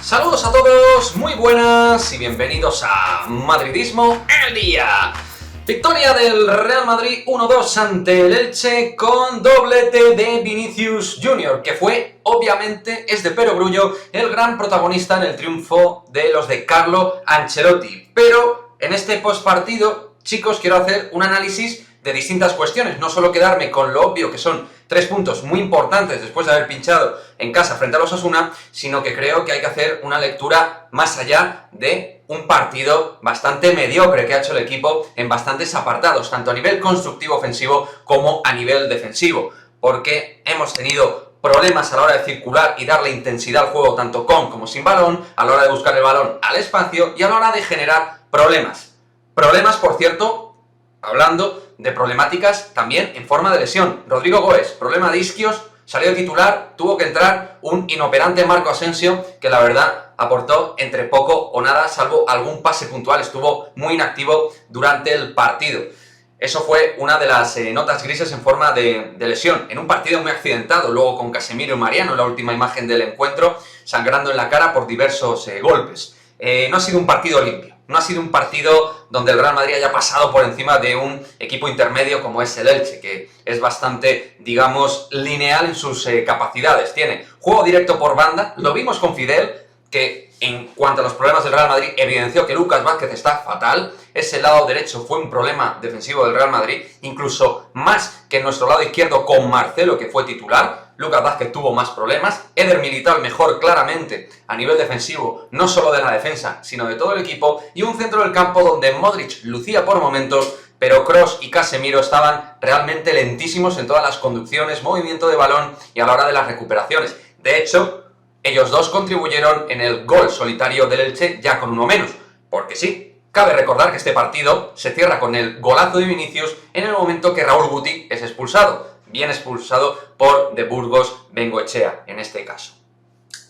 Saludos a todos, muy buenas y bienvenidos a Madridismo al Día. Victoria del Real Madrid 1-2 ante el Elche con doblete de Vinicius Junior, que fue, obviamente, es de perogrullo, el gran protagonista en el triunfo de los de Carlo Ancelotti. Pero en este postpartido, chicos, quiero hacer un análisis de distintas cuestiones, no solo quedarme con lo obvio que son 3 puntos muy importantes después de haber pinchado en casa frente a los Osasuna, sino que creo que hay que hacer una lectura más allá de un partido bastante mediocre que ha hecho el equipo en bastantes apartados, tanto a nivel constructivo ofensivo como a nivel defensivo, porque hemos tenido problemas a la hora de circular y darle intensidad al juego tanto con como sin balón, a la hora de buscar el balón al espacio y a la hora de generar problemas. Problemas, por cierto, hablando de problemáticas también en forma de lesión. Rodrigo Goes, problema de isquios, salió de titular, tuvo que entrar un inoperante Marco Asensio, que la verdad aportó entre poco o nada, salvo algún pase puntual, estuvo muy inactivo durante el partido. Eso fue una de las notas grises en forma de lesión, en un partido muy accidentado, luego con Casemiro y Mariano, la última imagen del encuentro, sangrando en la cara por diversos golpes. No ha sido un partido limpio. No ha sido un partido donde el Real Madrid haya pasado por encima de un equipo intermedio como es el Elche, que es bastante, digamos, lineal en sus capacidades. Tiene juego directo por banda, lo vimos con Fidel, que en cuanto a los problemas del Real Madrid evidenció que Lucas Vázquez está fatal. Ese lado derecho fue un problema defensivo del Real Madrid, incluso más que en nuestro lado izquierdo con Marcelo, que fue titular. Lucas Vázquez tuvo más problemas, Eder Militao el mejor claramente a nivel defensivo, no solo de la defensa, sino de todo el equipo, y un centro del campo donde Modric lucía por momentos, pero Kroos y Casemiro estaban realmente lentísimos en todas las conducciones, movimiento de balón y a la hora de las recuperaciones. De hecho, ellos dos contribuyeron en el gol solitario del Elche ya con uno menos, porque sí, cabe recordar que este partido se cierra con el golazo de Vinicius en el momento que Raúl Guti es expulsado. Bien expulsado por De Burgos Bengoechea, en este caso.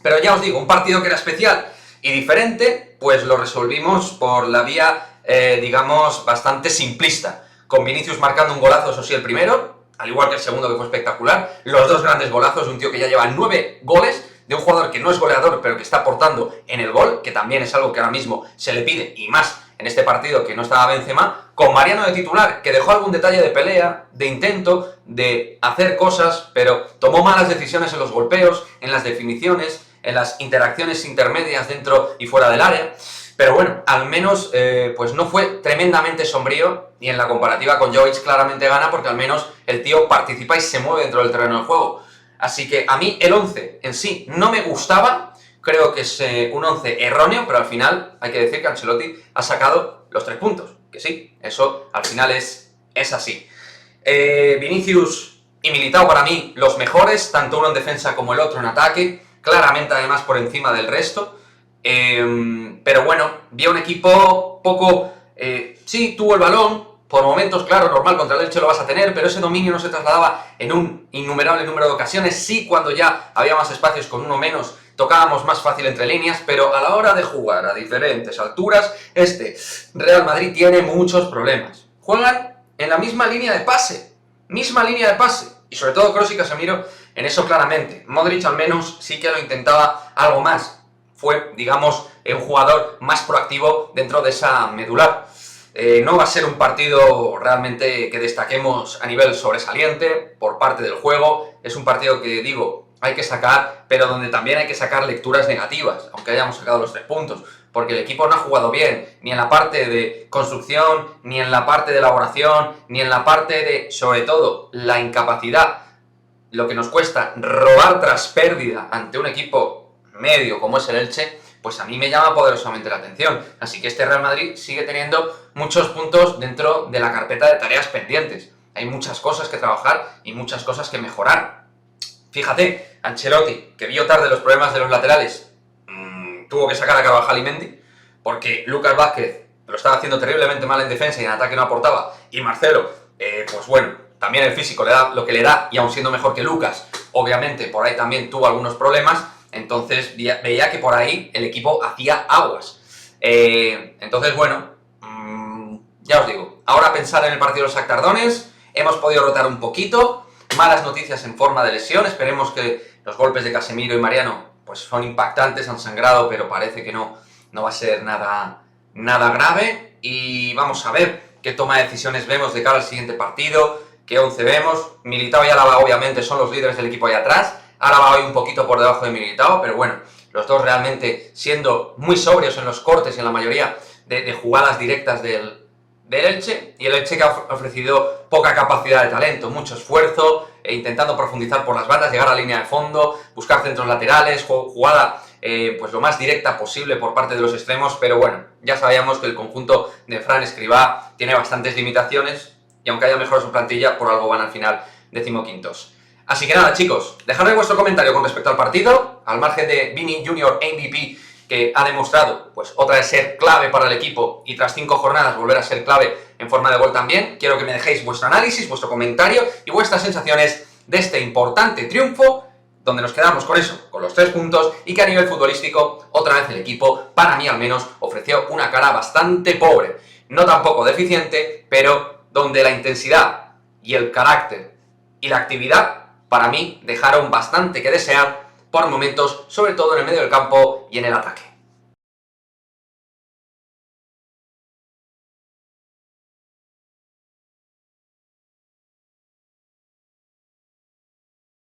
Pero ya os digo, un partido que era especial y diferente, pues lo resolvimos por la vía, digamos, bastante simplista. Con Vinicius marcando un golazo, eso sí, el primero, al igual que el segundo, que fue espectacular. Los dos grandes golazos, un tío que ya lleva 9 goles, de un jugador que no es goleador, pero que está aportando en el gol, que también es algo que ahora mismo se le pide, y más en este partido que no estaba Benzema, con Mariano de titular, que dejó algún detalle de pelea, de intento, de hacer cosas, pero tomó malas decisiones en los golpeos, en las definiciones, en las interacciones intermedias dentro y fuera del área. Pero bueno, al menos pues no fue tremendamente sombrío, y en la comparativa con Jovic claramente gana, porque al menos el tío participa y se mueve dentro del terreno del juego. Así que a mí el 11 en sí no me gustaba. Creo que es un 11 erróneo, pero al final hay que decir que Ancelotti ha sacado los 3 puntos. Que sí, eso al final es así. Vinicius y Militao para mí los mejores, tanto uno en defensa como el otro en ataque. Claramente además por encima del resto. Pero bueno, vi a un equipo poco... sí, tuvo el balón. Por momentos, claro, normal, contra el Elche lo vas a tener, pero ese dominio no se trasladaba en un innumerable número de ocasiones. Sí, cuando ya había más espacios con uno menos, tocábamos más fácil entre líneas, pero a la hora de jugar a diferentes alturas, este Real Madrid tiene muchos problemas. Juegan en la misma línea de pase, y sobre todo Kroos y Casemiro en eso claramente. Modric al menos sí que lo intentaba algo más. Fue, digamos, un jugador más proactivo dentro de esa medular. No va a ser un partido realmente que destaquemos a nivel sobresaliente por parte del juego. Es un partido que, digo, hay que sacar, pero donde también hay que sacar lecturas negativas, aunque hayamos sacado los 3 puntos, porque el equipo no ha jugado bien, ni en la parte de construcción, ni en la parte de elaboración, ni en la parte de, sobre todo, la incapacidad, lo que nos cuesta robar tras pérdida ante un equipo medio como es el Elche, pues a mí me llama poderosamente la atención. Así que este Real Madrid sigue teniendo muchos puntos dentro de la carpeta de tareas pendientes. Hay muchas cosas que trabajar y muchas cosas que mejorar. Fíjate, Ancelotti, que vio tarde los problemas de los laterales, tuvo que sacar a Carvajal y Mendy, porque Lucas Vázquez lo estaba haciendo terriblemente mal en defensa y en ataque no aportaba, y Marcelo, pues bueno, también el físico le da lo que le da, y aun siendo mejor que Lucas, obviamente por ahí también tuvo algunos problemas. Entonces veía que por ahí el equipo hacía aguas. Entonces, bueno, ya os digo, ahora pensar en el partido de los Shakhtardones, hemos podido rotar un poquito, malas noticias en forma de lesión, esperemos que los golpes de Casemiro y Mariano pues son impactantes, han sangrado, pero parece que no va a ser nada grave. Y vamos a ver qué toma de decisiones vemos de cara al siguiente partido, qué 11 vemos. Militao y Álava obviamente son los líderes del equipo ahí atrás. Álava hoy un poquito por debajo de Militao, pero bueno, los dos realmente siendo muy sobrios en los cortes y en la mayoría de jugadas directas del Elche, y el Elche que ha ofrecido poca capacidad de talento, mucho esfuerzo, intentando profundizar por las bandas, llegar a la línea de fondo, buscar centros laterales, jugada pues lo más directa posible por parte de los extremos, pero bueno, ya sabíamos que el conjunto de Fran Escribá tiene bastantes limitaciones, y aunque haya mejorado su plantilla, por algo van al final 15º. Así que nada, chicos, dejadme vuestro comentario con respecto al partido, al margen de Vini Junior MVP, que ha demostrado, pues, otra vez ser clave para el equipo y tras 5 jornadas volver a ser clave en forma de gol también. Quiero que me dejéis vuestro análisis, vuestro comentario y vuestras sensaciones de este importante triunfo, donde nos quedamos con eso, con los 3 puntos, y que a nivel futbolístico, otra vez el equipo, para mí al menos, ofreció una cara bastante pobre. No tampoco deficiente, pero donde la intensidad y el carácter y la actividad, para mí, dejaron bastante que desear por momentos, sobre todo en el medio del campo y en el ataque.